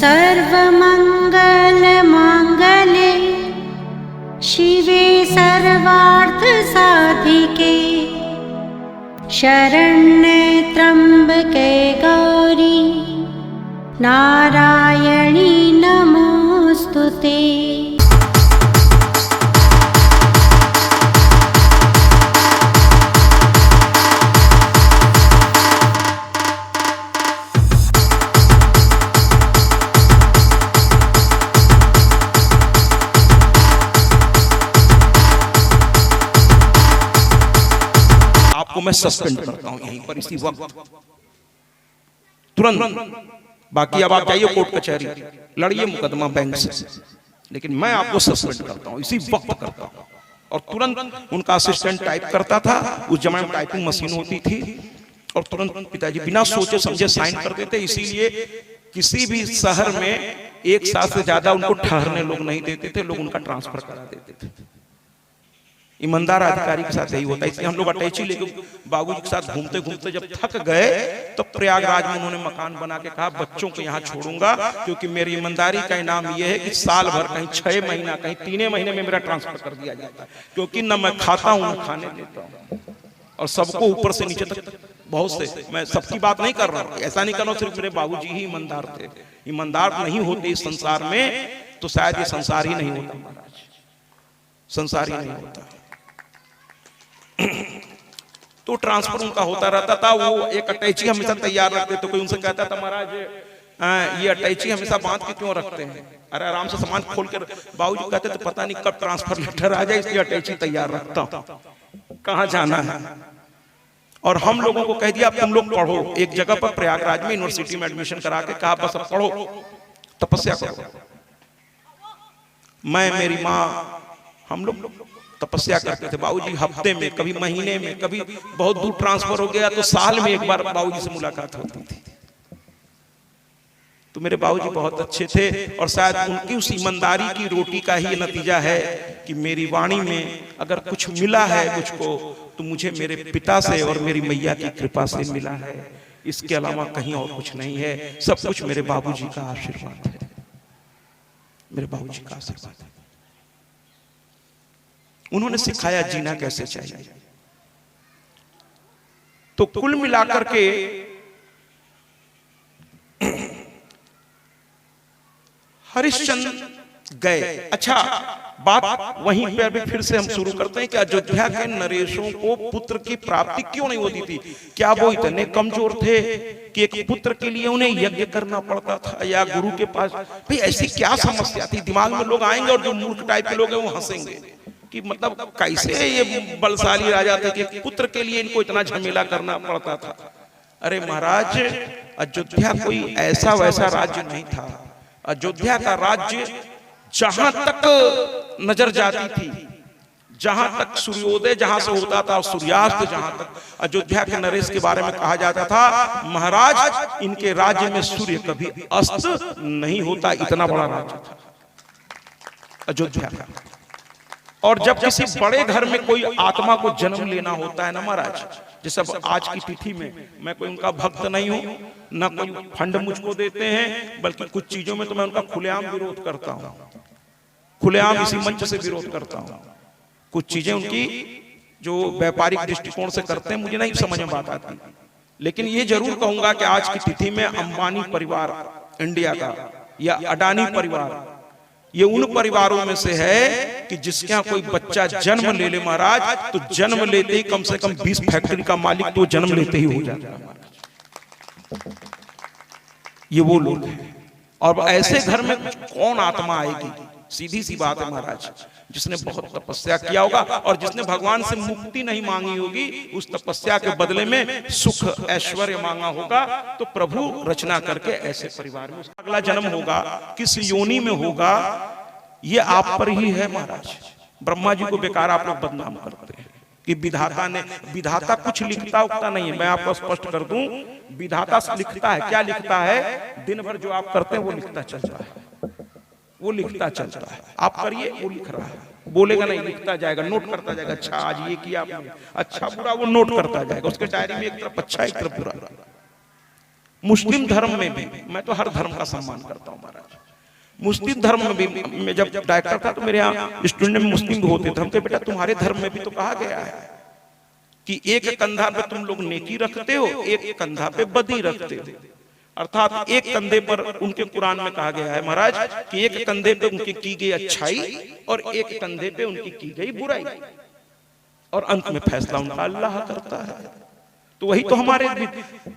सर्वमंगलमांगल्ये शिवे सर्वार्थसाधिके शरण्ये त्र्यंबके गौरी नारायणी नमोस्तुते। आपको मैं सस्पेंड करता हूं यहीं पर इसी वक्त तुरंत। बाकी अब आप जाइए कोर्ट कचहरी, लड़िए मुकदमा बैंक से, लेकिन मैं आपको सस्पेंड करता हूं इसी वक्त करता हूं। और तुरंत उनका असिस्टेंट टाइप करता था, उस जमाने में टाइपिंग मशीन होती थी, और तुरंत पिताजी बिना सोचे समझे साइन कर देते। इसीलिए किसी भी शहर में एक साल से ज्यादा उनको ठहरने लोग नहीं देते थे, लोग उनका ट्रांसफर करा देते थे। ईमानदार अधिकारी के साथ यही होता है। इसलिए हम लोग अटैची लेके बाबूजी के साथ घूमते घूमते जब थक गए तो प्रयागराज में उन्होंने मकान बना के कहा बच्चों को यहाँ छोड़ूंगा, क्योंकि मेरी ईमानदारी का इनाम यह है कि साल भर कहीं 6 महीना कहीं 3 महीने में मेरा ट्रांसफर कर दिया जाता है, क्योंकि न मैं खाता हूँ न खाने देता हूँ। और सबको ऊपर से नीचे तक, बहुत से, मैं सबकी बात नहीं कर रहा हूँ, ऐसा नहीं कर रहा हूँ, सिर्फ मेरे बाबूजी ही ईमानदार थे। ईमानदार नहीं होते इस संसार में तो शायद ये संसार ही नहीं होता महाराज, संसार ही नहीं होता। तो ट्रांसफर उनका होता रहता था। वो एक अटैची हमेशा तैयार रखते, तो कोई उनसे कहता था महाराज ये अटैची हमेशा बांध के क्यों रखते हैं? अरे आराम से सामान खोल कर। बाबूजी कहते थे पता नहीं कब ट्रांसफर लेटर आ जाए, इसलिए अटैची तैयार रखता हूं, कहां जाना है। और हम लोगों को कह दिया तुम लोग पढ़ो। एक जगह पर प्रयागराज में यूनिवर्सिटी में एडमिशन करा के कहा बस अब पढ़ो, तपस्या करो। मैं, मेरी माँ, हम लोग तपस्या करते थे। बाबूजी हफ्ते में, कभी महीने में, कभी बहुत दूर ट्रांसफर हो गया तो साल में एक बार बाबूजी से मुलाकात होती थी। तो मेरे बाबूजी बहुत अच्छे थे, और शायद उनकी उस ईमानदारी की रोटी का ही नतीजा है कि मेरी वाणी में अगर कुछ मिला है मुझको तो मुझे मेरे पिता से और मेरी मैया की कृपा से मिला है। इसके अलावा कहीं और कुछ नहीं है। सब कुछ मेरे बाबूजी का आशीर्वाद है, मेरे बाबूजी का आशीर्वाद है। उन्होंने सिखाया जीना कैसे चाहिए। तो कुल मिलाकर के हरिश्चंद्र गए। अच्छा, बात वहीं पे अभी फिर से हम शुरू करते हैं कि अयोध्या के नरेशों को पुत्र की प्राप्ति क्यों नहीं होती थी? क्या वो इतने कमजोर थे कि एक पुत्र के लिए उन्हें यज्ञ करना पड़ता था, या गुरु के पास? भाई ऐसी क्या समस्या थी? दिमाग में लोग आएंगे और जो मूर्ख टाइप के लोग हैं वो हंसेंगे कि मतलब कैसे ये बलशाली राजा थे कि पुत्र के लिए इनको इतना झमेला करना पड़ता था। अरे महाराज, अयोध्या कोई ऐसा वैसा राज्य नहीं था। अयोध्या का राज्य जहां तक नजर जाती थी, जहां तक सूर्योदय जहां से होता था और सूर्यास्त जहां तक, अयोध्या के नरेश के बारे में कहा जाता था महाराज इनके राज्य में सूर्य कभी अस्त नहीं होता। इतना बड़ा राज्य था अयोध्या का। और जब किसी बड़े घर में कोई आत्मा को जन्म लेना होता है ना महाराज, जैसे आज की तिथि में, मैं कोई उनका भक्त नहीं हूं, ना कोई फंड मुझको देते हैं, बल्कि कुछ चीजों में तो मैं उनका खुलेआम विरोध करता हूं, खुलेआम इसी मंच से विरोध करता हूं। कुछ चीजें उनकी जो व्यापारिक दृष्टिकोण से करते हैं मुझे नहीं समझ में बात आती, लेकिन ये जरूर कहूंगा कि आज की तिथि में अंबानी परिवार इंडिया का या अडानी परिवार, ये उन परिवारों में से है कि जिसके यहाँ कोई बच्चा जन्म ले ले महाराज, तो जन्म लेते ही कम से कम 20 फैक्ट्री का मालिक तो जन्म लेते ही हो जाता है महाराज। ये वो लोग हैं। और ऐसे घर में कौन आत्मा आएगी? सीधी सी बात है महाराज, जिसने बहुत तपस्या किया होगा और जिसने भगवान से मुक्ति नहीं मांगी होगी, उस तपस्या के बदले में सुख ऐश्वर्य मांगा होगा, तो प्रभु रचना करके ऐसे परिवार में अगला जन्म होगा, किस योनि में होगा, ये आप पर ही है महाराज। ब्रह्मा जी को बेकार आप लोग बदनाम करते हैं कि विधाता ने, विधाता कुछ लिखता उखता नहीं है। मैं आपको स्पष्ट कर दूं, विधाता लिखता है। क्या लिखता है? दिन भर जो आप करते हैं वो लिखता चलता है, वो लिखता चलता है। आप करिए, वो लिख रहा है, बोलेगा नहीं, लिखता जाएगा, नोट करता जाएगा। अच्छा आज ये किया आपने, अच्छा बुरा वो नोट करता जाएगा। उसके डायरी में एक तरफ अच्छा एक तरफ बुरा। मुस्लिम धर्म में भी, मैं तो हर धर्म का सम्मान करता हूँ महाराज, मुस्लिम धर्म में भी, मैं जब डायरेक्टर था तो मेरे यहाँ स्टूडेंट में मुस्लिम भी होते थे, हम कहे बेटा तुम्हारे धर्म में भी तो कहा गया है कि एक कंधा पे तुम लोग नेकी रखते हो, एक कंधा पे बदी रखते हो, अर्थात एक कंधे पर उनके कुरान में कहा गया है महाराज कि एक कंधे पे उनकी की गई अच्छाई और एक कंधे पे उनकी की गई बुराई, और अंत में फैसला उनका अल्लाह करता है। तो वही तो हमारे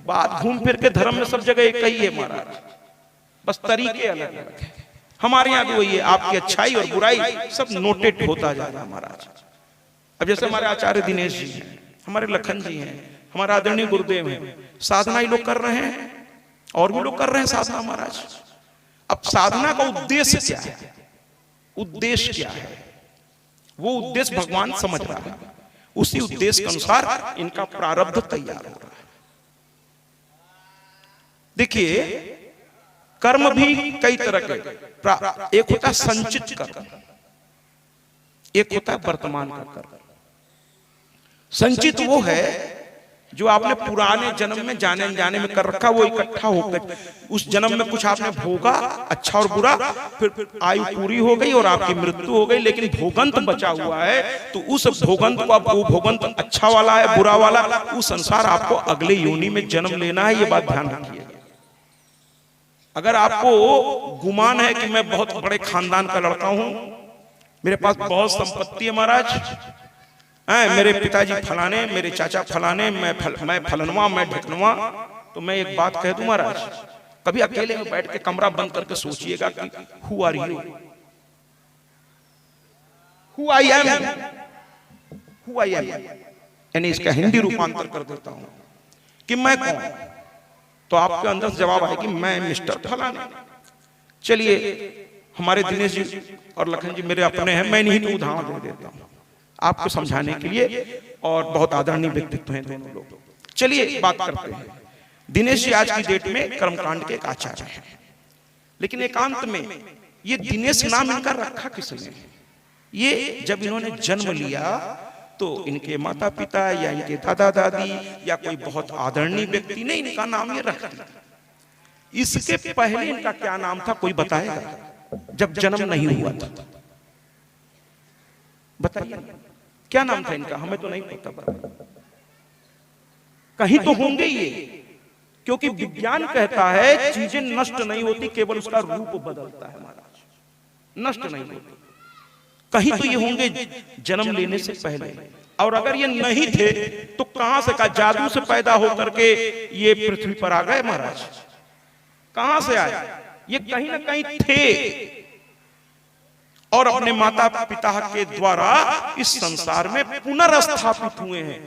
बात घूम फिर के धर्म में सब जगह एक ही है महाराज, बस तरीके अलग अलग है। हमारे यहाँ भी वही है, आपकी अच्छाई और बुराई सब नोटेड होता जा रहा है महाराज। अब जैसे हमारे आचार्य दिनेश जी हैं, हमारे लखन जी हैं, हमारे आदरणीय गुरुदेव हैं, साधना ही लोग कर रहे हैं और भी लोग कर रहे हैं साधना महाराज। अब साधना का उद्देश्य क्या है, उद्देश्य क्या है, वो उद्देश्य भगवान समझ रहा है, उसी उद्देश्य के अनुसार इनका प्रारब्ध तैयार हो रहा है। देखिए कर्म भी कई तरह के, एक होता है संचित कर्म, एक होता है वर्तमान का कर्म। संचित वो है जो आपने पुराने जन्म में जाने अनजाने में कर रखा, वो इकट्ठा होकर उस जन्म में कुछ आपने भोगा, अच्छा और बुरा, फिर आयु पूरी हो गई और आपकी मृत्यु हो गई, लेकिन भोगंत बचा हुआ है। तो उस भोगंत को, अब वो भोगंत अच्छा वाला है बुरा वाला, उस अनुसार आपको अगले योनि में जन्म लेना है, ये बात ध्यान रखिए। अगर आपको गुमान है कि मैं बहुत बड़े खानदान का लड़का हूं, मेरे पास बहुत संपत्ति है महाराज, मेरे पिताजी फलाने, मेरे चाचा फलाने, मैं फलनवा, मैं ढकनवा, तो मैं एक बात कह दूं महाराज, कभी अकेले में बैठ के कमरा बंद करके सोचिएगा कि who are you, who I am, who I am, यानी इसका हिंदी रूपांतर कर देता हूं कि मैं कौन, तो आपके अंदर जवाब आएगी मैं मिस्टर फलाने। चलिए हमारे दिनेश जी और लखन जी मेरे अपने हैं, मैं इन्हीं को उदाहरण दे देता हूं आपको समझाने के लिए, और बहुत आदरणीय व्यक्तित्व हैं दोनों लोग। चलिए बात करते हैं। दिनेश जी आज की डेट में कर्मकांड के एक आचार्य हैं, लेकिन एकांत में ये दिनेश नाम इनका रखा किसने? ये जब इन्होंने जन्म लिया तो इनके माता पिता या इनके दादा दादी या कोई बहुत आदरणीय व्यक्ति ने इनका नाम ये रख दिया। इसके पहले इनका क्या नाम था कोई बताएगा? जब जन्म नहीं हुआ था बताइए क्या नाम था इनका? हमें तो नहीं पता, कहीं तो होंगे ये, क्योंकि विज्ञान कहता है चीजें नष्ट नहीं होती, केवल उसका रूप बदलता है महाराज, नष्ट नहीं होती। कहीं तो ये होंगे जन्म लेने से पहले, और अगर ये नहीं थे तो कहां से, का जादू से पैदा होकर के ये पृथ्वी पर आ गए महाराज? कहां से आए? ये कहीं ना कहीं थे और अपने माता पिता के द्वारा इस संसार में पुनर्स्थापित हुए हैं।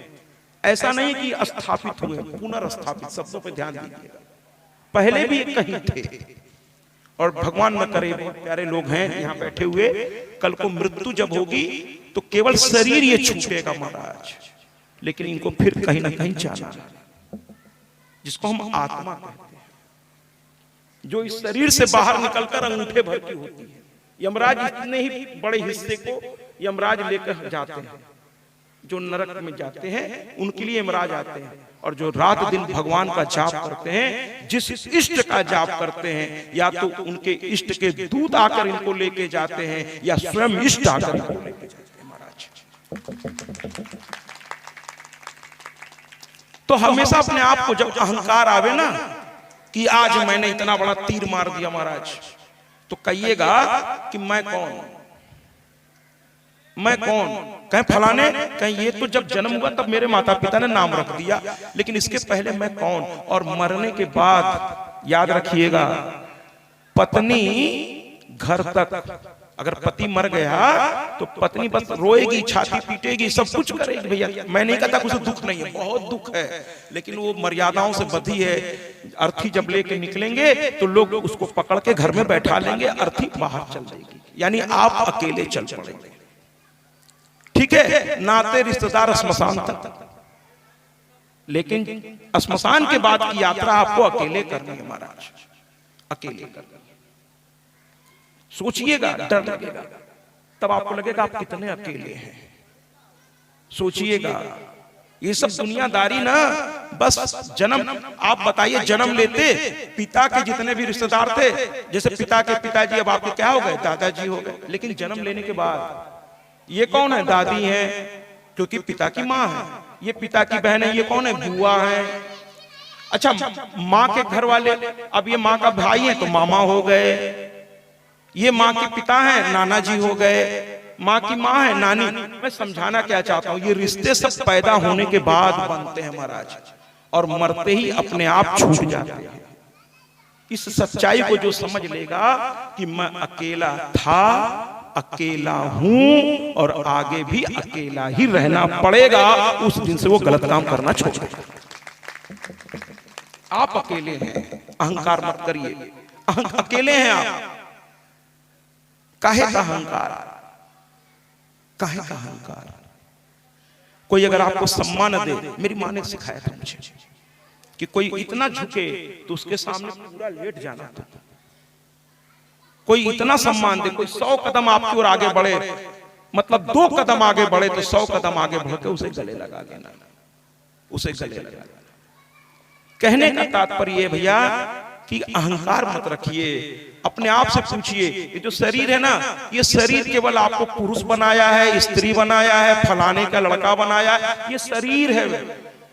ऐसा नहीं कि स्थापित हुए, पुनर्स्थापित शब्दों पे ध्यान दीजिएगा। पहले भी कहीं थे, और भगवान न करे, बहुत प्यारे लोग हैं यहाँ बैठे हुए, कल को मृत्यु जब होगी तो केवल शरीर ये छूटेगा महाराज, लेकिन इनको फिर कहीं ना कहीं जाना, जिसको हम आत्मा कहते हैं, जो इस शरीर से बाहर निकलकर अंगूठे भर की होती है। यमराज इतने ही बड़े हिस्से को यमराज लेकर जाते हैं, जो नरक में जाते हैं उनके लिए यमराज आते हैं, और जो रात दिन भगवान का जाप करते हैं, जिस इष्ट का जाप करते हैं, या तो उनके इष्ट के दूत आकर इनको लेके जाते हैं या स्वयं इष्ट आकर इनको लेके जाते हैं महाराज। तो हमेशा अपने आप को, जब अहंकार आवे ना कि आज मैंने इतना बड़ा तीर मार दिया महाराज, तो कहिएगा कि मैं कौन, मैं कौन? कहीं फलाने, कहीं ये तो जब जन्म हुआ तब मेरे माता पिता ने नाम रख दिया, लेकिन इसके पहले मैं कौन? और मरने के बाद याद रखिएगा, पत्नी घर तक, अगर पति मर गया तो पत्नी बस रोएगी, छाती पीटेगी, सब कुछ करेगी। भैया मैं नहीं कहता उसे दुख नहीं है, बहुत दुख है, लेकिन वो मर्यादाओं से बधी है। अर्थी जब लेके निकलेंगे तो लोग उसको पकड़ के घर में बैठा लेंगे, अर्थी बाहर चल जाएगी, यानी आप अकेले चल पड़ेंगे। ठीक है, नाते रिश्तेदार श्मशान तक, लेकिन श्मशान के बाद की यात्रा आपको अकेले करनी है महाराज, अकेले करनी। सोचिएगा, डर लगेगा, तब आपको लगेगा आप कितने अकेले हैं। सोचिएगा ये सब दुनियादारी ना, बस जन्म। आप बताइए, जन्म लेते पिता के जितने भी रिश्तेदार थे, जैसे पिता के पिताजी अब आपके क्या हो गए, दादाजी हो गए। लेकिन जन्म लेने के बाद ये कौन है, दादी है, क्योंकि पिता की माँ है। ये पिता की बहन है, ये कौन है, बुआ है। अच्छा, माँ के घर वाले, अब ये माँ का भाई है तो मामा हो गए। ये माँ के पिता हैं, नाना जी हो गए। माँ की माँ है, नानी। मैं समझाना क्या चाहता हूँ, ये रिश्ते सब पैदा होने के बाद बनते हैं महाराज, और मरते ही अपने आप छूट जाते हैं। इस सच्चाई को जो समझ लेगा कि मैं अकेला था, अकेला हूं और आगे भी अकेला ही रहना पड़ेगा, उस दिन से वो गलत काम करना छोड़ देगा। आप अकेले हैं, अहंकार मत करिए। अकेले हैं आप। काहे का अहंकार, काहे का अहंकार। कोई अगर आपको सम्मान दे, मेरी माँ ने सिखाया था मुझे कि कोई इतना झुके तो उसके सामने पूरा लेट जाना था। कोई इतना सम्मान दे, कोई 100 कदम आपकी ओर आगे बढ़े, मतलब 2 कदम आगे बढ़े तो 100 कदम आगे बढ़ के उसे गले लगा देना, उसे गले लगा देना। कहने का तात्पर्य भैया कि अहंकार मत रखिए। अपने आप से पूछिए, ये जो शरीर है ना, ये शरीर केवल आपको पुरुष बनाया है, स्त्री बनाया है, फलाने का लड़का बनाया है, ये शरीर है।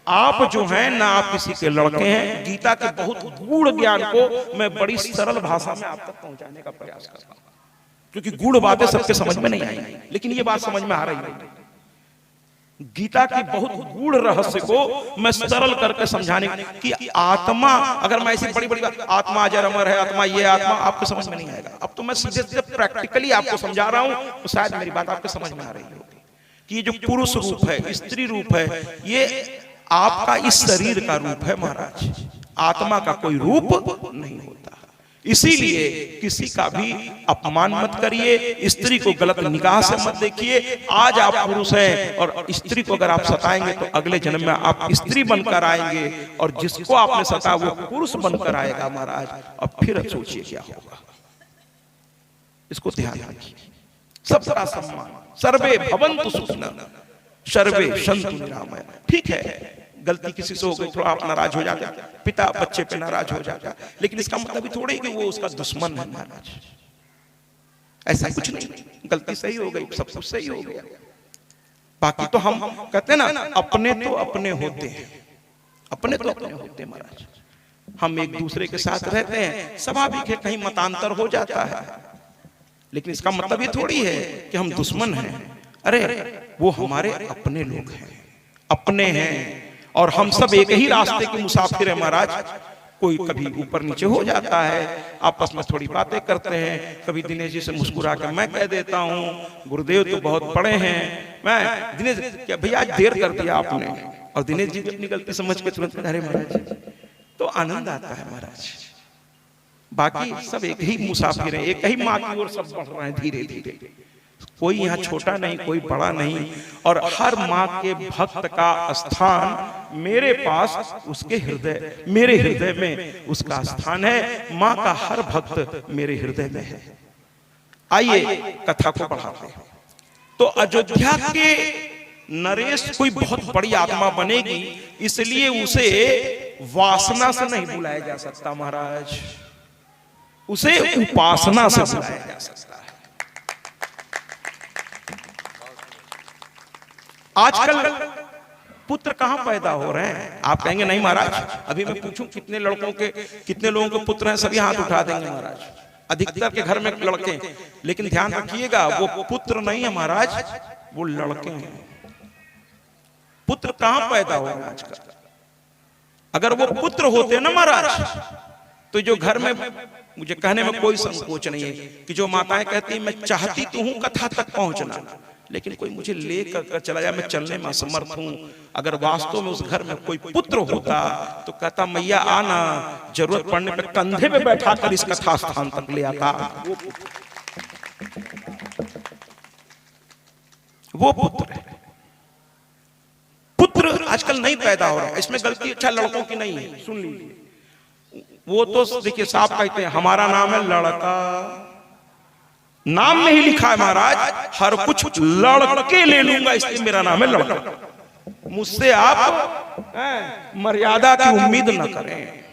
आप जो हैं ना, आप किसी के लड़के हैं। गीता के बहुत गूढ़ ज्ञान को मैं बड़ी सरल भाषा में आप तक पहुंचाने का प्रयास करता हूं, क्योंकि गूढ़ बातें सबके समझ में नहीं आई, लेकिन ये बात समझ में आ रही है। गीता की बहुत गूढ़ रहस्य को मैं सरल करके समझाने की, आत्मा, अगर मैं ऐसी बड़ी बड़ी बात, आत्मा अजर अमर है, आत्मा ये, आत्मा आपको समझ में नहीं आएगा। अब तो मैं सीधे सीधे प्रैक्टिकली आपको समझा रहा हूं, तो शायद मेरी बात आपको समझ में आ रही होगी कि ये जो पुरुष रूप है, स्त्री रूप है, ये आपका इस शरीर का रूप है महाराज। आत्मा का कोई रूप नहीं होता। इसीलिए किसी का भी अपमान मत करिए, स्त्री को गलत निगाह से मत देखिए। आज आप पुरुष हैं और स्त्री को अगर आप सताएंगे तो अगले जन्म में आप स्त्री बनकर आएंगे, और जिसको आपने सताया वो पुरुष बनकर आएगा महाराज। अब फिर सोचिए क्या होगा, इसको ध्यान रखिए। सबका सम्मान, सर्वे भवन्तु सुखिनः सर्वे सन्तु निरामया। ठीक है, गलती किसी से हो गई, थोड़ा आप नाराज हो जाते, पिता बच्चे पे नाराज हो जाता, लेकिन इसका मतलब थोड़ी कि वो उसका दुश्मन है महाराज। ऐसा कुछ नहीं, गलती सही हो गई, सब कुछ सही हो गया। बाकी तो हम कहते हैं ना, अपने तो अपने होते हैं, अपने तो अपने होते हैं महाराज। हम एक दूसरे के साथ रहते हैं, स्वाभाविक है कहीं मतांतर हो जाता है, लेकिन इसका मतलब ये थोड़ी है कि हम दुश्मन हैं। अरे वो हमारे अपने लोग हैं, अपने हैं, और हम सब एक ही रास्ते के मुसाफिर हैं महाराज। कोई कभी ऊपर नीचे हो जाता है, आपस में थोड़ी बातें करते हैं, कभी दिनेश जी से मुस्कुरा कर मैं कह देता हूँ गुरुदेव तो बहुत बड़े हैं, मैं दिनेश क्या भैया आज देर कर दिया आपने, और दिनेश जी अपनी गलती समझ के तुरंत अरे महाराज, तो आनंद आता है महाराज। बाकी सब एक ही मुसाफिर हैं, एक ही माँ की ओर सब बढ़ रहे हैं धीरे धीरे। कोई यहाँ छोटा नहीं, कोई बड़ा नहीं, और हर माँ के भक्त का स्थान मेरे पास, उसके हृदय, मेरे हृदय में उसका स्थान है। माँ का हर भक्त मेरे हृदय में है। आइए कथा को बढ़ाते हैं। तो अयोध्या के नरेश कोई बहुत बड़ी आत्मा बनेगी, इसलिए उसे वासना से नहीं बुलाया जा सकता महाराज, उसे उपासना से बुलाया जा सकता है। आजकल पुत्र कहां पैदा हो रहे हैं? आप कहेंगे नहीं महाराज, अभी मैं पूछूं कितने लड़कों के, कितने लोगों के पुत्र हैं, सभी हाथ उठा देंगे महाराज। अधिकतर के घर में लड़के, लेकिन ध्यान रखिएगा वो पुत्र नहीं है महाराज, वो लड़के हैं। पुत्र कहां पैदा हो रहे हैं आजकल? अगर वो पुत्र होते ना महाराज, तो जो घर में, मुझे कहने में कोई संकोच नहीं है कि जो माताएं कहती हैं मैं चाहती तो हूं कथा तक पहुंचना, लेकिन कोई मुझे लेकर चला जाए, मैं चलने में असमर्थ हूं। अगर वास्तव में उस घर में कोई पुत्र होता तो कहता मैया आना, जरूरत पड़ने पर कंधे पे बैठा कर इस कथा स्थान तक ले आता। वो पुत्र है। पुत्र आजकल नहीं पैदा हो रहा है, इसमें गलती अच्छा लड़कों की नहीं है, सुन लीजिए। वो तो देखिए साफ कहते हैं हमारा नाम है लड़का, नाम में ही लिखा है महाराज, हर कुछ लड़के ले लूंगा इसलिए मेरा नाम है लड़का। मुझसे आप मर्यादा की उम्मीद न करें,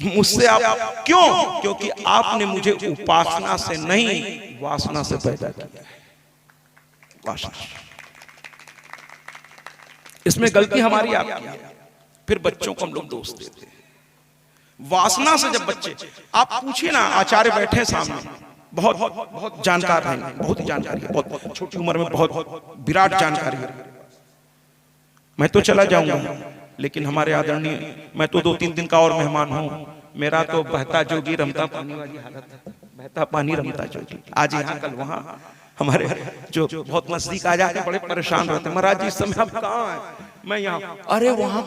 मुझसे आप क्यों? क्योंकि आपने मुझे उपासना से नहीं वासना से पैदा किया है। वासना, इसमें गलती हमारी आपकी है। फिर बच्चों को हम लोग दोष देते हैं। वासना से जब बच्चे, आप पूछिए ना, आचार्य बैठे सामने, बहुत बहुत जानकार हैं, बहुत ही जानकारी है, बहुत छोटी उम्र में बहुत विराट जानकारी है। मैं तो चला जाऊंगा, लेकिन हमारे आदरणीय, मैं तो 2-3 दिन का और मेहमान हूं, मेरा तो बहता जोगी रमता पानी वाली हालत है, बहता पानी रमता जोगी, आज यहाँ कल वहां। हमारे जो बहुत नजदीक आ जाते बड़े परेशान रहते, महाराज जी इस समय आप कहाँ हैं? मैं यहाँ। अरे वहां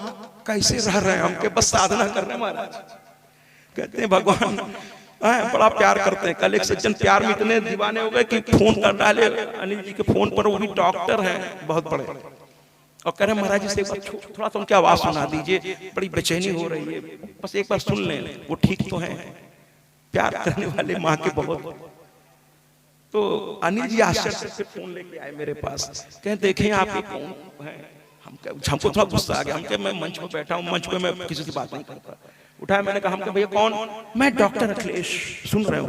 कैसे रह रहे हैं हम, के बस साधना कर रहे हैं महाराज। कहते हैं भगवान बड़ा प्यार करते हैं। कल एक सज्जन प्यार में इतने दीवाने हो गए कि फोन कर डाले अनिल जी के फोन पर, वो भी डॉक्टर हैं बहुत बड़े, और कह रहे महाराज जी से थोड़ा सा उनकी आवाज सुना दीजिए, बड़ी बेचैनी हो रही है, बस एक बार सुन लें, वो ठीक तो हैं। प्यार करने वाले माँ के बहुत। तो अनिल जी आश्चर्य से फोन लेके आए मेरे पास, कहें देखें आप ये कौन है? हमको थोड़ा गुस्सा आ गया, हम कहे मैं मंच पर बैठा हूँ, मंच पे मैं किसी से बात नहीं करता। उठाया, मैंने कहा हम भैया कौन? मैं डॉक्टर अखिलेश। सुन रहे हो,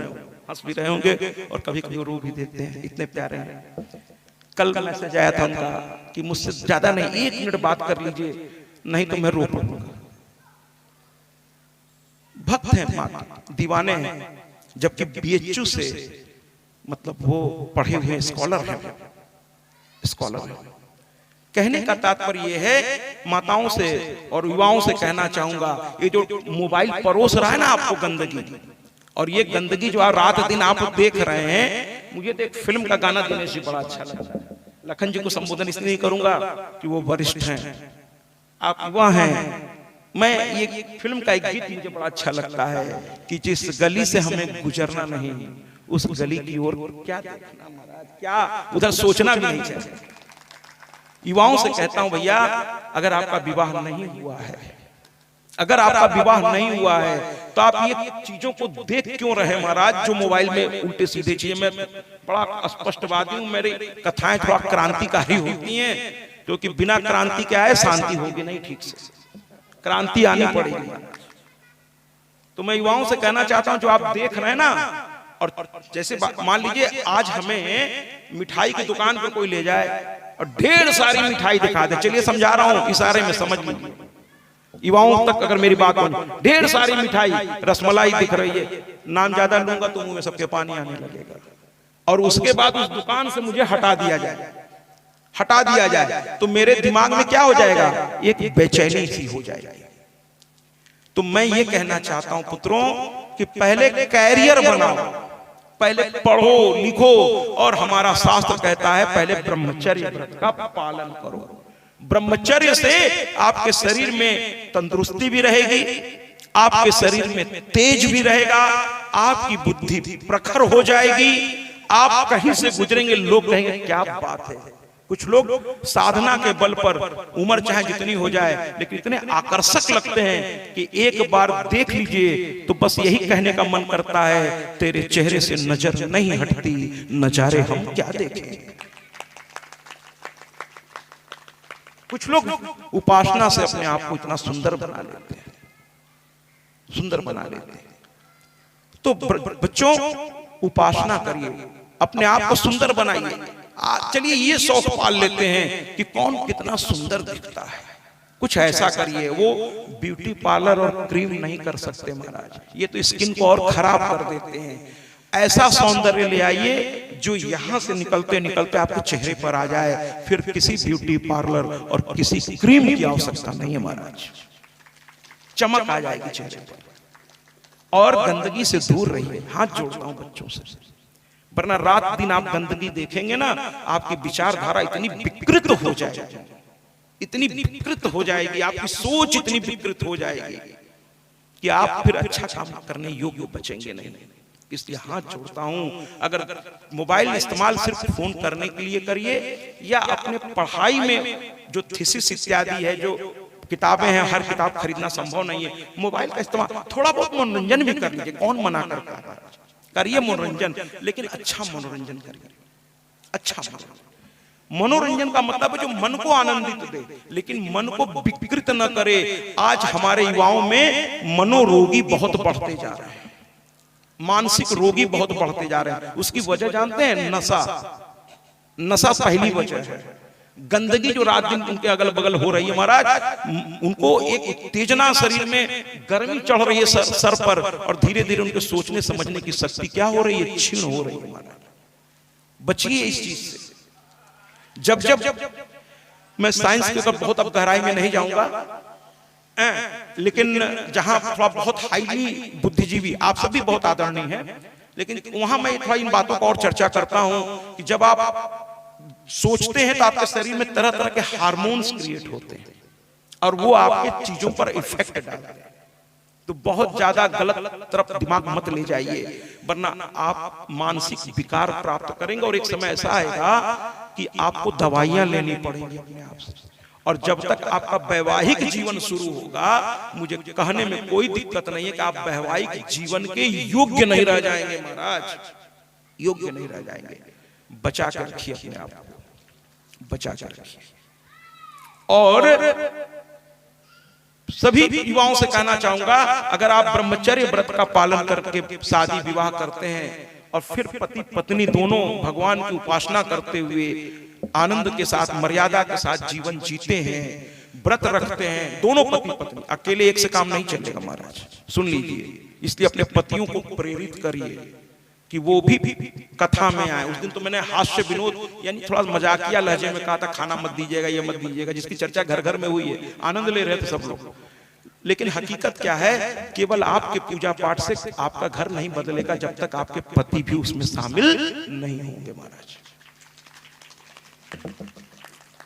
हंस भी रहे होंगे और कभी कभी रो भी देते हैं, इतने प्यारे हैं। कल का मैसेज आया था उनका कि मुझसे ज्यादा नहीं 1 मिनट बात कर लीजिए, नहीं तो मैं रो पड़ूंगा। भक्त हैं मां के, दीवाने हैं, जबकि बीएचयू से मतलब वो पढ़े हुए स्कॉलर हैं, स्कॉलर हैं। कहने का तात्पर्य ये है, माताओं से और युवाओं से कहना चाहूंगा, ये जो मोबाइल परोस रहा है ना आपको गंदगी, और ये गंदगी जो रात दिन आप देख रहे हैं, मुझे तो एक फिल्म का गाना दिनेश जी बड़ा अच्छा लगा। लखन जी को संबोधन इसलिए नहीं करूंगा कि वो वरिष्ठ हैं, आप युवा हैं। मैं ये फिल्म का एक गीत मुझे बड़ा अच्छा लगता है कि जिस गली से हमें गुजरना नहीं, उस गली की ओर क्या देखना महाराज, क्या उधर सोचना भी नहीं चाहिए। युवाओं से कहता हूं भैया, अगर आपका विवाह नहीं हुआ है, अगर आपका विवाह नहीं हुआ है, तो आप ये चीजों को देख क्यों रहे महाराज, जो मोबाइल में उल्टे सीधे चीजें। मैं बड़ा स्पष्टवादी हूं, मेरी कथाएं थोड़ा क्रांतिकारी होती हैं, क्योंकि बिना क्रांति के आए शांति होगी नहीं, ठीक से क्रांति आनी पड़ेगी। तो मैं युवाओं से कहना चाहता हूं, जो आप देख रहे हैं ना, और जैसे मान लीजिए आज हमें मिठाई की दुकान पर कोई ले जाए और ढेर सारी मिठाई दिखा दे, चलिए समझा रहा हूं इशारे में, समझ लीजिए युवाओं तक अगर मेरी बात हो, ढेर सारी मिठाई, रसमलाई दिख रही है, नाम ज्यादा लूंगा तो मुंह में सबके पानी आने लगेगा, और उसके बाद उस दुकान से मुझे हटा दिया जाए, तो मेरे दिमाग में क्या हो जाएगा, एक बेचैनी सी हो जाएगी। तो मैं ये कहना चाहता हूं पुत्रों कि पहले कैरियर बनाओ, पहले पढ़ो लिखो, और हमारा शास्त्र कहता है पहले ब्रह्मचर्य व्रत का पालन करो। ब्रह्मचर्य से आपके शरीर में तंदुरुस्ती भी रहेगी, आपके शरीर में तेज भी रहेगा, आपकी बुद्धि भी प्रखर हो जाएगी। आप कहीं से गुजरेंगे, लोग कहेंगे क्या बात है। कुछ लोग साधना के बल पर उम्र चाहे जितनी हो जाए, लेकिन इतने आकर्षक लगते हैं कि एक बार देख लीजिए तो बस यही कहने का मन करता है, तेरे चेहरे से नजर नहीं हटती, नजारे हम क्या देखें। कुछ लोग उपासना से अपने आप को इतना सुंदर बना लेते हैं, सुंदर बना लेते हैं। तो बच्चों उपासना करिए, अपने आप को सुंदर बनाइए। चलिए ये शौक पाल लेते हैं कि कौन कितना सुंदर दिखता है, कुछ ऐसा करिए। वो ब्यूटी पार्लर और क्रीम नहीं कर सकते महाराज, ये तो स्किन को और खराब कर देते हैं। ऐसा सौंदर्य ले आइए जो यहां से निकलते निकलते आपके चेहरे पर आ जाए, फिर किसी ब्यूटी पार्लर और किसी क्रीम की आवश्यकता नहीं है महाराज, चमक आ जाएगी चेहरे पर। और गंदगी से दूर रहिए, हाथ जोड़ता हूं बच्चों से, वरना रात दिन आप गंदगी देखेंगे ना, आपकी विचारधारा इतनी विकृत हो जाएगी, इतनी विकृत हो जाएगी, आपकी सोच इतनी विकृत हो जाएगी कि आप फिर अच्छा काम करने योग्य बचेंगे नहीं। इसलिए हाथ जोड़ता हूं, अगर मोबाइल इस्तेमाल सिर्फ फोन करने के लिए करिए, या अपने पढ़ाई में जो थीसिस इत्यादि है, जो किताबें हैं, हर किताब खरीदना संभव नहीं है, मोबाइल का इस्तेमाल थोड़ा बहुत मनोरंजन भी कर लीजिए, कौन मना करता है, करिए मनोरंजन, लेकिन अच्छा मनोरंजन करिए, अच्छा मनोरंजन। मनोरंजन का मतलब है जो मन को आनंदित दे, लेकिन मन को विकृत न करे। आज हमारे युवाओं में मनोरोगी बहुत बढ़ते जा रहे हैं, मानसिक रोगी बहुत बढ़ते जा रहे हैं। उसकी वजह जानते हैं? नशा। नशा पहली वजह है। गंदगी जो रात दिन उनके अगल बगल हो रही है महाराज, उनको एक उत्तेजना, शरीर में गर्मी चढ़ रही है सर पर, और धीरे धीरे उनके सोचने समझने की शक्ति क्या हो रही है? क्षीण हो रही है महाराज। बचिए इस चीज से। जब जब मैं साइंस के ऊपर बहुत अब गहराई में नहीं जाऊंगा, लेकिन जहां थोड़ा बहुत हाईली बुद्धिजीवी, आप सब भी बहुत आदरणीय हैं, लेकिन वहां मैं थोड़ा इन बातों को और चर्चा करता हूं कि जब आप सोचते हैं तो आपके शरीर में तरह तरह के हार्मोन्स क्रिएट होते हैं और वो आपके चीजों पर इफेक्ट डालते हैं। तो बहुत ज्यादा गलत तरफ दिमाग मत ले जाइए, वरना आप मानसिक विकार प्राप्त करेंगे और एक समय ऐसा आएगा कि आपको दवाइयां लेनी पड़ेंगी अपने आप से। और जब तक आपका वैवाहिक जीवन शुरू होगा, मुझे कहने में कोई दिक्कत नहीं है कि आप वैवाहिक जीवन के योग्य नहीं रह जाएंगे महाराज, योग्य नहीं रह जाएंगे। बचा कर रखिए अपने आप को, बचा कर रखिए। और सभी युवाओं से कहना चाहूंगा, अगर आप ब्रह्मचर्य व्रत का पालन करके शादी विवाह करते हैं और फिर पति पत्नी दोनों भगवान की उपासना करते हुए आनंद के साथ, मर्यादा के साथ जीवन जीते हैं, व्रत रखते हैं, दोनों पति पत्नी, अकेले एक से काम नहीं चलेगा महाराज, सुन लीजिए। इसलिए अपने पतियों को प्रेरित करिए कि वो भी कथा में आए। उस दिन तो मैंने हास्य विनोद यानी थोड़ा मजाकिया लहजे में कहा था, खाना मत दीजिएगा, ये मत दीजिएगा, जिसकी चर्चा घर घर में हुई है, आनंद ले रहे थे सब लोग। लेकिन हकीकत क्या है? केवल आपके पूजा पाठ से आपका घर नहीं बदलेगा जब तक आपके पति भी उसमें शामिल नहीं होंगे महाराज।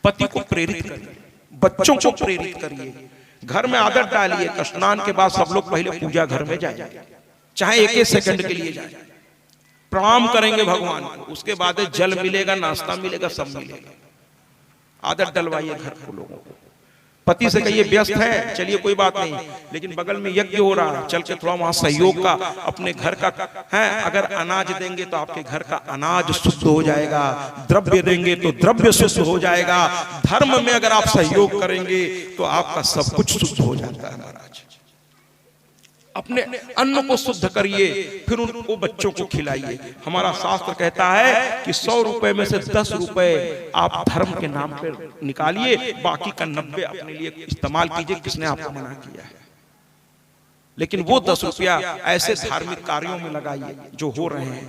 पति को प्रेरित करिए, बच्चों को प्रेरित करिए, घर में आदत डालिए। स्नान के बाद सब लोग पहले पूजा घर में जाएंगे, चाहे एक सेकंड के लिए जाए, प्रणाम करेंगे भगवान को, उसके बाद जल मिलेगा, नाश्ता मिलेगा, सब मिलेगा। आदत डलवाइए घर को लोगों को। पति से कहिए व्यस्त है, चलिए कोई बात नहीं, लेकिन बगल में यज्ञ हो रहा है, चल के थोड़ा वहां सहयोग का, अपने घर का है। अगर अनाज देंगे तो आपके घर का अनाज शुद्ध हो जाएगा, द्रव्य देंगे तो द्रव्य शुद्ध हो जाएगा। धर्म में अगर आप सहयोग करेंगे तो आपका सब कुछ शुद्ध हो जाता है महाराज। अपने अन्न को शुद्ध करिए, फिर उनको बच्चों को खिलाइए। हमारा शास्त्र कहता है कि 100 रुपए में से 10 रुपए आप धर्म के नाम पर निकालिए, बाकी का 90 अपने लिए इस्तेमाल कीजिए। किसने आपको मना किया है? लेकिन वो 10 रुपया ऐसे धार्मिक कार्यों में लगाइए जो हो रहे हैं,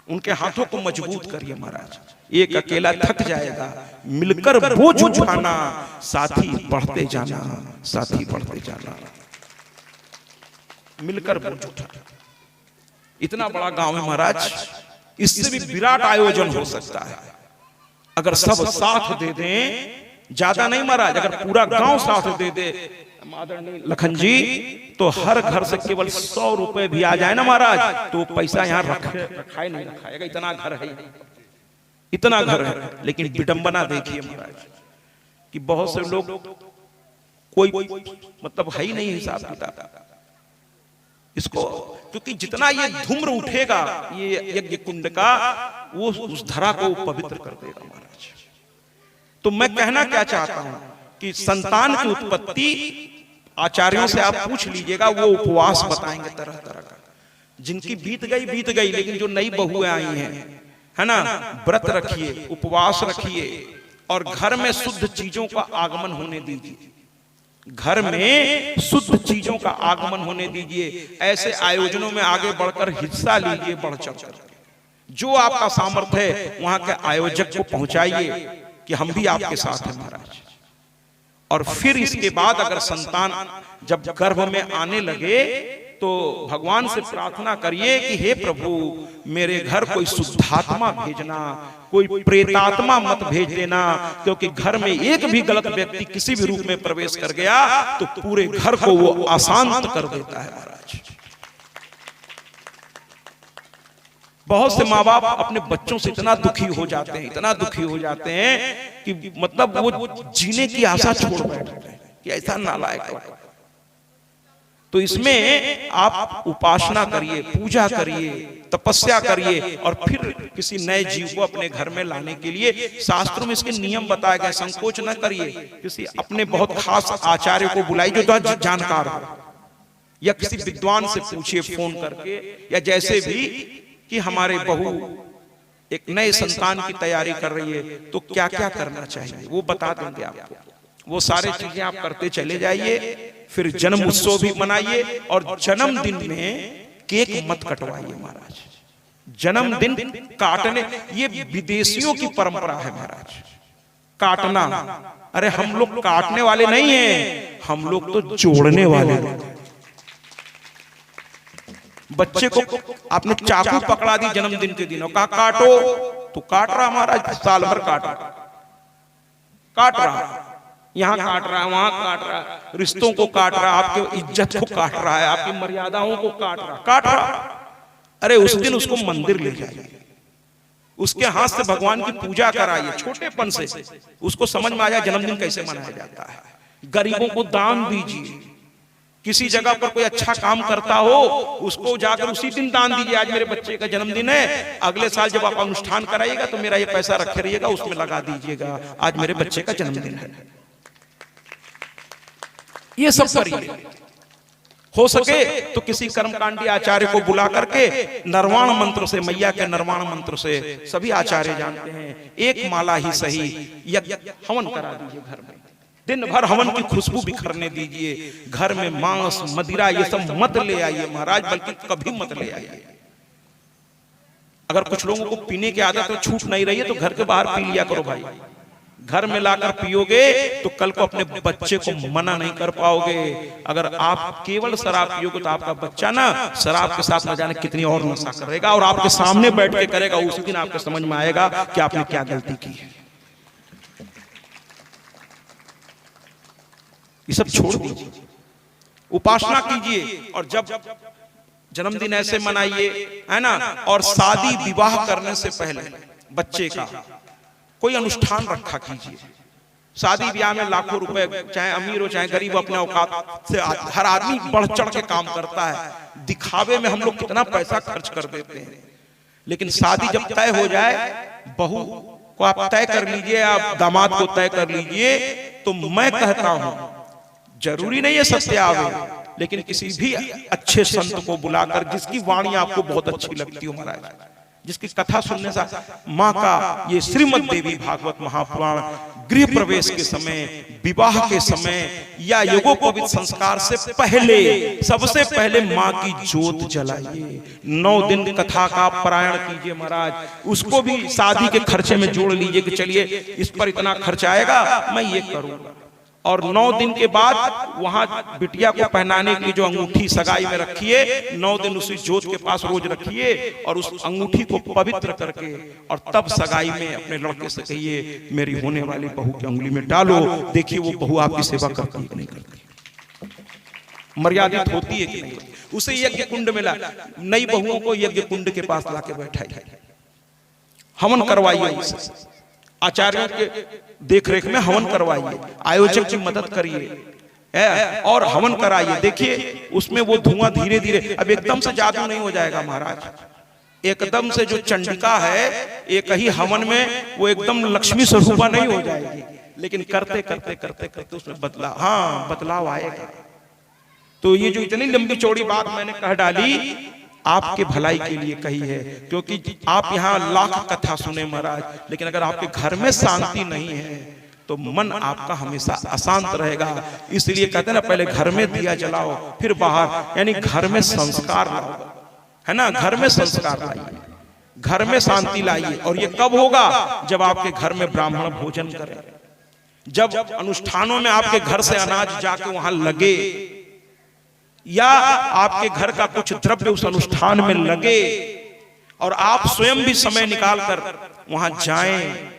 उनके हाथों को मजबूत करिए महाराज। एक अकेला थक जाएगा, मिलकर बोझ उठाना, साथी बढ़ते जाना, साथी बढ़ते जाना, मिलकर बोझ उठाना। इतना बड़ा गांव है महाराज, इससे भी विराट आयोजन हो सकता है अगर सब साथ दे दें। ज्यादा नहीं महाराज, अगर पूरा गांव साथ दे दे आदरणीय लखन जी, तो हर घर से केवल 100 रुपए भी आ जाए ना महाराज, तो पैसा यहाँ रखा ही नहीं रखाएगा। इतना घर है, इतना घर है। लेकिन विडंबना देखिए महाराज कि बहुत से लोग कोई मतलब है ही नहीं हिसाब किताब इसको, क्योंकि जितना ये धूम्र उठेगा ये यज्ञ कुंड का, वो उस धरा को पवित्र कर देगा महाराज। तो मैं कहना क्या चाहता हूं कि संतान की उत्पत्ति आचार्यों से आप पूछ लीजिएगा, वो उपवास बताएंगे तरह तरह का। जिनकी बीत गई, लेकिन जो नई बहुएं आई हैं, है ना, व्रत रखिए, उपवास रखिए और घर में शुद्ध चीजों का आगमन होने दीजिए। घर में शुद्ध चीजों का आगमन होने दीजिए। ऐसे आयोजनों में आगे बढ़कर हिस्सा लीजिए, बढ़ चढ़कर। जो आपका सामर्थ्य है वहां के आयोजक को पहुंचाइए कि हम भी आपके साथ हैं महाराज। और फिर इसके बाद अगर संतान जब गर्भ में आने लगे तो भगवान से प्रार्थना करिए कि हे प्रभु, मेरे घर कोई शुद्धात्मा भेजना, कोई प्रेतात्मा मत भेज देना, क्योंकि घर में एक भी गलत व्यक्ति किसी भी रूप में प्रवेश कर गया तो पूरे घर को वो अशांत कर देता है महाराज। बहुत से माँ बाप अपने बच्चों से इतना दुखी हो जाते हैं, इतना दुखी हो जाते हैं कि मतलब वो जीने की आशा छोड़ बैठते हैं कि ऐसा नालायक। तो इसमें आप उपासना करिए, पूजा करिए, तपस्या करिए और फिर किसी नए जीव को अपने घर में लाने के लिए शास्त्रों में इसके नियम बताए गए। संकोच न करिए, किसी अपने बहुत खास आचार्य को बुलाइए जो जानकार हो, या किसी विद्वान से पूछिए फोन करके, या जैसे भी कि हमारे बहू एक नए संतान की तैयारी कर रही है तो क्या क्या करना चाहिए वो बता देंगे आपको। वो सारे चीजें आप करते चले जाइए। फिर जन्म उत्सव भी मनाइए और जन्मदिन में केक मत कटवाइए महाराज। जन्मदिन काटने, ये विदेशियों की परंपरा है महाराज, काटना। अरे हम लोग काटने वाले नहीं हैं, हम लोग तो जोड़ने वाले हैं। बच्चे को आपने चाकू पकड़ा दी जन्मदिन के दिन और कहा काटो, तो काट रहा महाराज, साल भर काट रहा, यहाँ काट रहा है, वहां काट रहा है, रिश्तों को काट रहा है, आपके इज्जत को काट रहा है, आपकी मर्यादाओं को काट रहा। अरे उस दिन उसको मंदिर ले जाइए, उसके हाथ से भगवान की पूजा कराइए छोटेपन से, उसको समझ में आ जाए जन्मदिन कैसे मनाया जाता है। गरीबों को दान दीजिए, किसी जगह पर कोई अच्छा काम करता हो उसको जाकर उसी दिन दान दीजिए। आज मेरे बच्चे का जन्मदिन है, अगले साल जब आप अनुष्ठान कराइएगा तो मेरा ये पैसा रखे रहिएगा, उसमें लगा दीजिएगा, आज मेरे बच्चे का जन्मदिन है। ये सब करिए। हो सके तो किसी कर्मकांडी आचार्य को बुला करके नरवाण मंत्र से, मैया के नरवाण मंत्र से, सभी आचार्य जानते हैं, एक माला ही सही यज्ञ हवन करा दीजिए घर में। दिन भर हवन की खुशबू बिखरने दीजिए। घर में मांस मदिरा ये सब मत ले आइए महाराज, बल्कि कभी मत ले आइए। अगर कुछ लोगों को पीने की आदत तो छूट नहीं रही है तो घर के बाहर पी लिया करो भाई। घर में लाकर पियोगे तो कल को अपने बच्चे को मना नहीं कर पाओगे। अगर आप केवल शराब पियोगे तो आपका बच्चा ना शराब के साथ न जाने कितनी और नशा करेगा और आपके सामने बैठ के करेगा। उसी दिन आपको समझ में आएगा कि आपने क्या गलती की है। ये सब छोड़ दीजिए, उपासना कीजिए और जब जन्मदिन ऐसे मनाइए, है ना। और शादी विवाह करने से पहले बच्चे का कोई अनुष्ठान रखा कीजिए। शादी ब्याह में लाखों रुपए, चाहे अमीर हो चाहे गरीब, अपने औकात से हर आदमी बढ़ चढ़ के काम करता है। दिखावे में हम लोग कितना पैसा खर्च कर देते हैं, लेकिन शादी जब तय हो जाए, बहू को आप तय कर लीजिए, आप दामाद को तय कर लीजिए, तो मैं कहता हूं जरूरी नहीं है सत्य आवे, लेकिन किसी भी अच्छे संत को बुलाकर जिसकी वाणी आपको बहुत अच्छी लगती हो महाराज, जिसकी कथा सुनने से माँ का ये श्रीमद् देवी भागवत महापुराण गृह प्रवेश के समय, विवाह के समय या यज्ञोपवीत संस्कार से पहले, सबसे पहले माँ की ज्योत जलाइए। 9 दिन कथा का पारायण कीजिए महाराज। उसको भी शादी के खर्चे में जोड़ लीजिए कि चलिए इस पर इतना खर्च आएगा, मैं ये करूंगा। और 9 दिन के बाद वहां बिटिया को पहनाने की जो अंगूठी सगाई में रखिए, 9 दिन उसी ज्योत के पास रोज रखिए और उस अंगूठी को पवित्र करके और तब सगाई में अपने लड़के से कहिए मेरी होने वाली बहू की अंगुली में डालो, देखिए वो बहू आपकी सेवा करती है कि नहीं करती, मर्यादित होती है कि नहीं। उसे यज्ञ कुंड में ला, नई बहुओं को यज्ञ कुंड के पास लाके बैठाइए, हवन करवाइए, उसे आचार्यों के देखरेख में हवन करवाइए, आयोजक की मदद करिए और हवन कराइए। देखिए उसमें वो धुआं धीरे धीरे, अब एकदम से जादू नहीं हो जाएगा महाराज। एकदम से जो चंडिका है एक ही हवन में वो एकदम लक्ष्मी स्वरूपा नहीं हो जाएगी, लेकिन करते करते करते करते उसमें बदलाव आएगा। तो ये जो इतनी लंबी चौड़ी बात मैंने कह डाली, आपके भलाई के लिए कही है, क्योंकि आप यहाँ लाख कथा सुने महाराज, लेकिन अगर आपके घर में शांति नहीं है तो मन आपका हमेशा अशांत रहेगा। इसलिए कहते हैं ना, पहले घर में दिया जलाओ फिर बाहर, यानी घर में संस्कार लाओ, है ना। घर में संस्कार लाइए, घर में शांति लाइए। और ये कब होगा? जब आपके घर में ब्राह्मण भोजन करे, जब अनुष्ठानों में आपके घर से अनाज जाके वहां लगे, या आपके घर का कुछ द्रव्य उस अनुष्ठान में लगे और आप स्वयं भी समय निकालकर वहां जाएं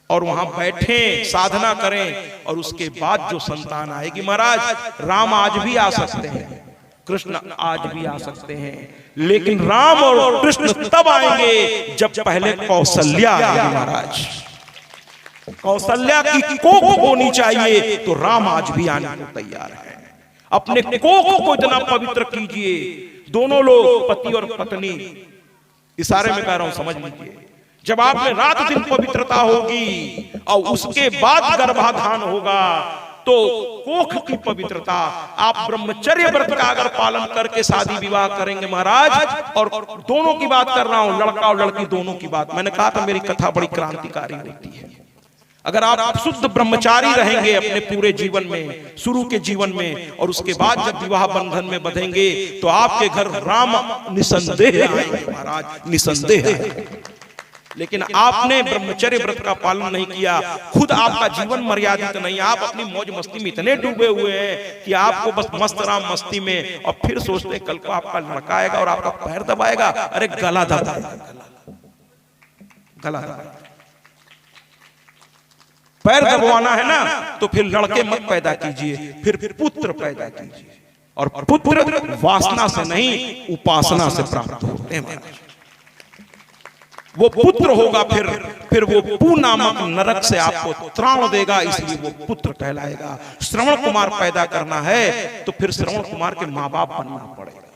और वहां बैठें, साधना करें, और उसके बाद जो संतान आएगी महाराज, राम आज भी आ सकते हैं, कृष्ण आज भी आ सकते हैं, लेकिन राम और कृष्ण तब आएंगे जब पहले कौशल्या आएगी महाराज। कौशल्या की कोख होनी चाहिए, तो राम आज भी आने को तैयार है। अपने कोख को इतना पवित्र कीजिए। दोनों लोग पति और पत्नी, इशारे में कह रहा हूं, समझ लीजिए। जब आप में रात दिन पवित्रता होगी और उसके बाद गर्भाधान होगा तो कोख की पवित्रता, आप ब्रह्मचर्य व्रत का अगर पालन करके शादी विवाह करेंगे महाराज, और दोनों की बात कर रहा हूं, लड़का और लड़की दोनों की बात, मैंने कहा था मेरी कथा बड़ी क्रांतिकारी होती है। अगर आप शुद्ध ब्रह्मचारी रहेंगे अपने पूरे जीवन में, शुरू के जीवन में, और उसके बाद जब विवाह बंधन में बंधेंगे तो आपके घर राम निसंदेह आएंगे महाराज, निसंदेह आएंगे। लेकिन आपने ब्रह्मचर्य व्रत का पालन नहीं किया, खुद आपका जीवन मर्यादित नहीं, आप अपनी मौज मस्ती में इतने डूबे हुए हैं कि आपको बस मस्त राम मस्ती में, और फिर सोचते कल को आपका लड़का आएगा और आपका पैर दबाएगा, अरे गला दबाएगा, गला दबाएगा। पैर दबवाना है ना तो फिर लड़के मत पैदा कीजिए, फिर पुत्र पैदा कीजिए, और पुत्र वासना से नहीं उपासना से प्राप्त होते हैं। वो पुत्र होगा फिर वो पू नामक नरक से आपको त्राण देगा, इसलिए वो पुत्र कहलाएगा। श्रवण कुमार पैदा करना है तो फिर श्रवण कुमार के माँ बाप बनना पड़ेगा,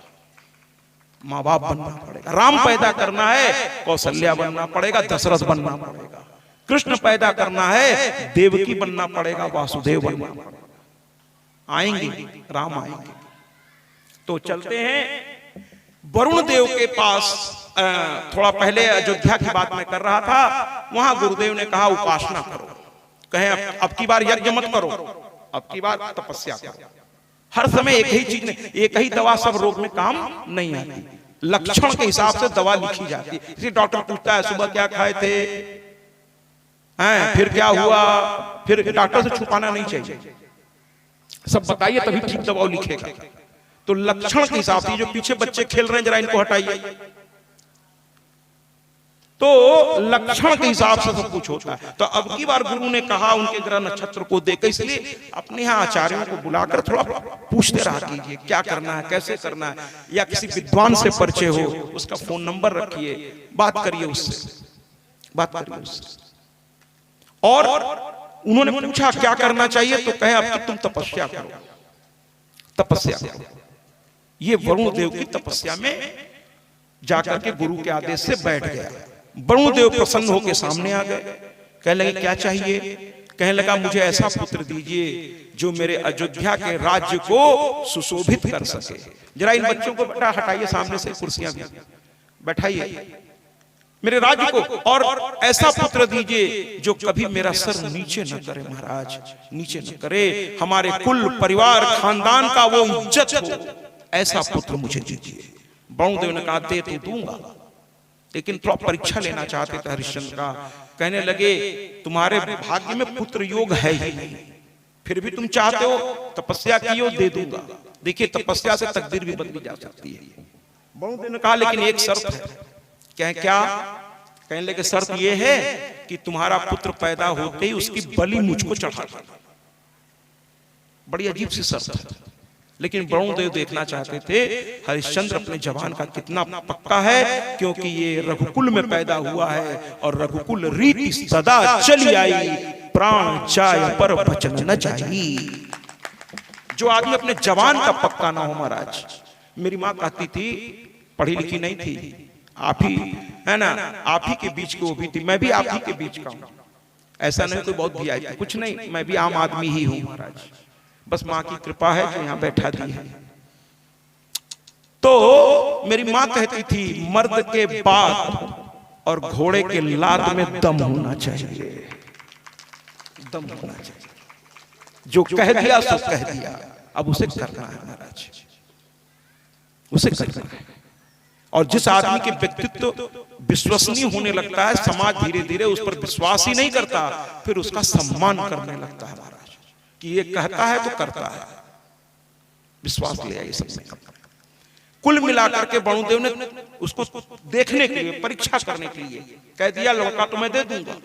माँ बाप बनना पड़ेगा। राम पैदा करना है कौशल्या बनना पड़ेगा, दशरथ बनना पड़ेगा। कृष्ण पैदा करना है देवकी बनना पड़ेगा, वासुदेव बनना पड़ेगा। आएंगे राम आएंगे। तो चलते हैं वरुण देव के पास। थोड़ा पहले अयोध्या की बात मैं कर रहा था, वहां गुरुदेव ने कहा उपासना करो, कहे अब की बार यज्ञ मत करो, अब की बार तपस्या करो। हर समय एक ही चीज नहीं, एक ही दवा सब रोग में काम नहीं आती, लक्षण के हिसाब से दवा लिखी जाती है। इसी डॉक्टर पूछता है सुबह क्या खाए थे, फिर क्या हुआ, फिर डॉक्टर से छुपाना नहीं चाहिए, सब बताइए तभी ठीक दवा लिखेगा। तो लक्षण के हिसाब से, जो पीछे बच्चे खेल रहे हैं जरा इनको हटाइए, तो लक्षण के हिसाब से सब कुछ होता है। तो अब की बार गुरु ने कहा उनके ग्रह नक्षत्र को देखकर, इसलिए अपने यहाँ आचार्यों को बुलाकर थोड़ा पूछते रहा कीजिए क्या करना है, कैसे करना है, या किसी विद्वान से परिचय हो उसका फोन नंबर रखिए, बात करिए उससे, बात करिए उससे। और उन्होंने पूछा क्या करना चाहिए, तो कहे अब तुम तपस्या करो, तपस्या करो। ये वरुण देव की तपस्या में जाकर के गुरु के आदेश से बैठ गया। वरुण देव प्रसन्न होकर सामने आ गए, कहने लगे क्या चाहिए, कहने लगा मुझे ऐसा पुत्र दीजिए जो मेरे अयोध्या के राज्य को सुशोभित कर सके। जरा इन बच्चों को बेटा हटाइए सामने से, कुर्सियां भी बैठाइए, मेरे राज्य को, और ऐसा पुत्र दीजिए जो कभी मेरा सर नीचे न करे महाराज, नीचे न करे, हमारे कुल परिवार खानदान का वो इज्जत हो, ऐसा पुत्र मुझे दीजिए। वरुण देव ने कहा दे तो दूंगा, लेकिन थोड़ा परीक्षा लेना चाहते थे हरिश्चंद्र का। कहने लगे तुम्हारे भाग्य में पुत्र योग है ही नहीं, फिर भी तुम चाहते हो, तपस्या की हो, दे दूंगा। देखिए तपस्या से तकदीर भी बदली जा सकती है। वरुण देव ने कहा लेकिन एक शर्त है। क्या? कहने लगे शर्त यह है कि तुम्हारा पुत्र पैदा होते ही उसकी बलि मुझको चढ़ा देना। बड़ी अजीब सी शर्त है, लेकिन वरुण देव देखना चाहते थे हरिश्चंद्र अपने जवान का कितना पक्का है, क्योंकि ये रघुकुल में पैदा हुआ है और रघुकुल रीति सदा चली आई, प्राण जाय पर वचन न जाई। जो आदमी अपने जवान का पक्का ना हो महाराज, मेरी माँ कहती थी, पढ़ी लिखी नहीं थी, आप ही है ना, आप ही के बीच की वो भी थी, मैं भी आप ही के बीच का हूं। ऐसा नहीं कोई बहुत भी आई, कुछ नहीं, मैं भी आम आदमी ही हूं महाराज, बस माँ की कृपा है जो यहाँ बैठा दी है। तो मेरी माँ कहती थी मर्द के बाद और घोड़े के लात में दम होना चाहिए, दम होना चाहिए। जो कह दिया सो कह दिया, अब उसे करना है महाराज, उसे करना है। और जिस आदमी के व्यक्तित्व विश्वसनीय होने लगता है, समाज धीरे धीरे उस पर विश्वास ही नहीं करता, फिर उसका सम्मान करने लगता है महाराज, कि ये कहता है तो करता है, विश्वास ले आइए सब में। कुल मिलाकर के वरुण देव ने उसको देखने के लिए, परीक्षा करने के लिए कह दिया लड़का तो मैं दे दूंगा,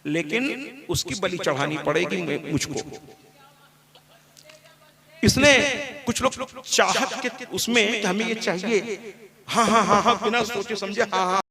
लेकिन उसकी बलि चढ़ानी पड़ेगी मुझको। इसने कुछ लोग चाहत के उसमें हमें ये चाहिए, हाँ हाँ हाँ हाँ, बिना सोचे समझे हाँ हाँ